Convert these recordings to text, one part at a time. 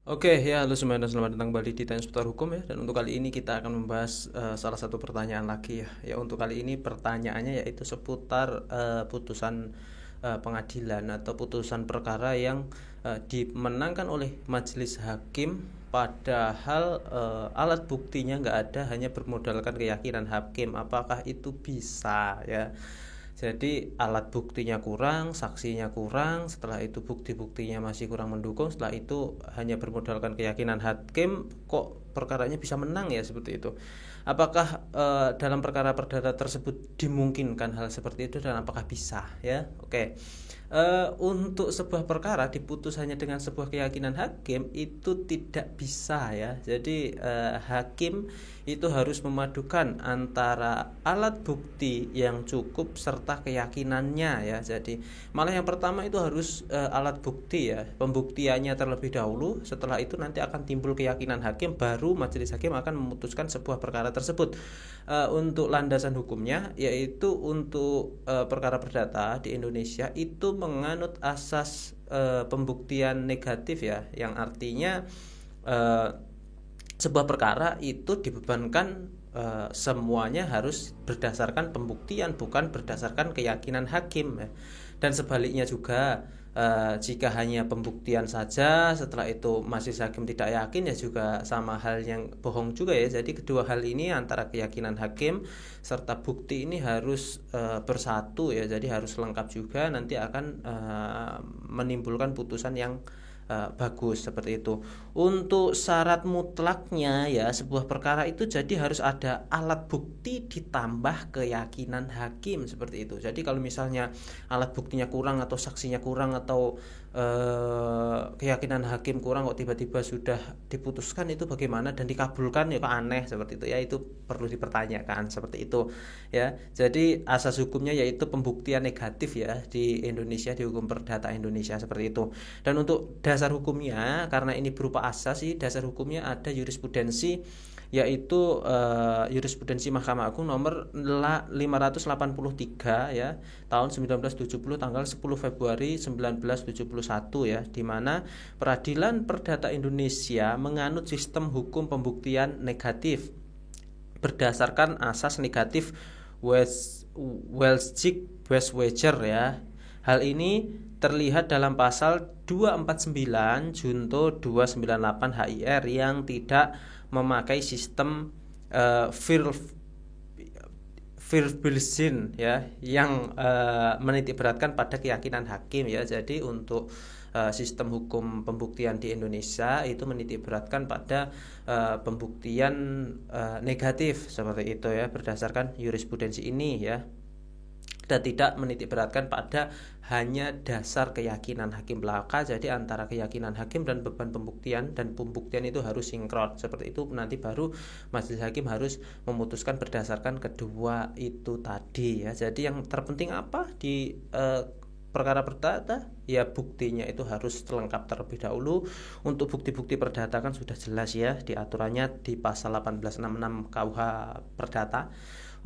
Oke, ya halo semuanya dan selamat datang kembali di Tanya Seputar Hukum ya. Dan untuk kali ini kita akan membahas salah satu pertanyaan lagi ya. Ya untuk kali ini pertanyaannya yaitu seputar putusan pengadilan atau putusan perkara yang dimenangkan oleh majelis hakim padahal alat buktinya nggak ada, hanya bermodalkan keyakinan hakim. Apakah itu bisa ya? Jadi alat buktinya kurang, saksinya kurang, setelah itu bukti-buktinya masih kurang mendukung, setelah itu hanya bermodalkan keyakinan hakim, kok perkaranya bisa menang ya seperti itu. Apakah dalam perkara perdata tersebut dimungkinkan hal seperti itu dan apakah bisa ya? Oke. Untuk sebuah perkara diputus hanya dengan sebuah keyakinan hakim itu tidak bisa ya. Jadi hakim itu harus memadukan antara alat bukti yang cukup serta keyakinannya ya. Jadi malah yang pertama itu harus alat bukti ya, pembuktiannya terlebih dahulu. Setelah itu nanti akan timbul keyakinan hakim, baru majelis hakim akan memutuskan sebuah perkara tersebut. Untuk landasan hukumnya yaitu untuk perkara perdata di Indonesia itu menganut asas pembuktian negatif ya, yang artinya sebuah perkara itu dibebankan semuanya harus berdasarkan pembuktian, bukan berdasarkan keyakinan hakim ya. Dan sebaliknya juga jika hanya pembuktian saja setelah itu majelis hakim tidak yakin, ya juga sama hal yang bohong juga ya. Jadi kedua hal ini antara keyakinan hakim serta bukti ini harus bersatu ya. Jadi harus lengkap juga, nanti akan menimbulkan putusan yang bagus seperti itu. Untuk syarat mutlaknya ya sebuah perkara itu jadi harus ada alat bukti ditambah keyakinan hakim seperti itu. Jadi kalau misalnya alat buktinya kurang atau saksinya kurang atau keyakinan hakim kurang kok tiba-tiba sudah diputuskan, itu bagaimana dan dikabulkan, ya kok aneh seperti itu ya. Itu perlu dipertanyakan seperti itu ya. Jadi asas hukumnya yaitu pembuktian negatif ya di Indonesia, di hukum perdata Indonesia seperti itu. Dan untuk dasar hukumnya, karena ini berupa asas sih, dasar hukumnya ada jurisprudensi, yaitu jurisprudensi Mahkamah Agung nomor 583 ya tahun 1970 tanggal 10 Februari 1971 ya, di mana Peradilan Perdata Indonesia menganut sistem hukum pembuktian negatif berdasarkan asas negatif Welsig-Westwager ya. Hal ini terlihat dalam pasal 249 Junto 298 HIR yang tidak memakai sistem Verbilsin ya, yang menitikberatkan pada keyakinan hakim ya. Jadi untuk sistem hukum pembuktian di Indonesia itu menitikberatkan pada pembuktian negatif seperti itu ya, berdasarkan jurisprudensi ini ya, dan tidak menitikberatkan pada hanya dasar keyakinan hakim belaka. Jadi antara keyakinan hakim dan beban pembuktian dan pembuktian itu harus sinkron seperti itu. Nanti baru majelis hakim harus memutuskan berdasarkan kedua itu tadi ya. Jadi yang terpenting apa di perkara perdata ya, buktinya itu harus lengkap terlebih dahulu. Untuk bukti-bukti perdata kan sudah jelas ya di aturannya di pasal 1866 KUH Perdata.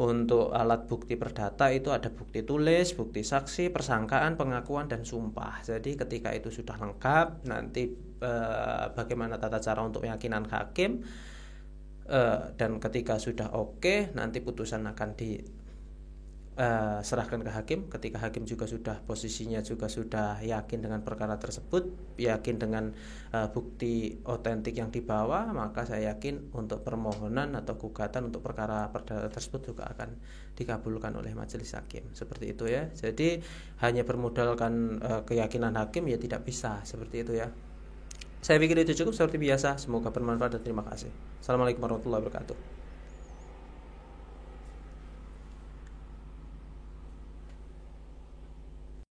Untuk alat bukti perdata itu ada bukti tulis, bukti saksi, persangkaan, pengakuan, dan sumpah. Jadi ketika itu sudah lengkap, nanti bagaimana tata cara untuk keyakinan hakim, dan ketika sudah oke, nanti putusan akan serahkan ke hakim. Ketika hakim juga sudah posisinya juga sudah yakin dengan perkara tersebut, yakin dengan bukti otentik yang dibawa, maka saya yakin untuk permohonan atau gugatan untuk perkara perdata tersebut juga akan dikabulkan oleh majelis hakim seperti itu ya. Jadi hanya bermodalkan keyakinan hakim ya tidak bisa seperti itu ya. Saya pikir itu cukup seperti biasa. Semoga bermanfaat dan terima kasih. Assalamualaikum warahmatullahi wabarakatuh.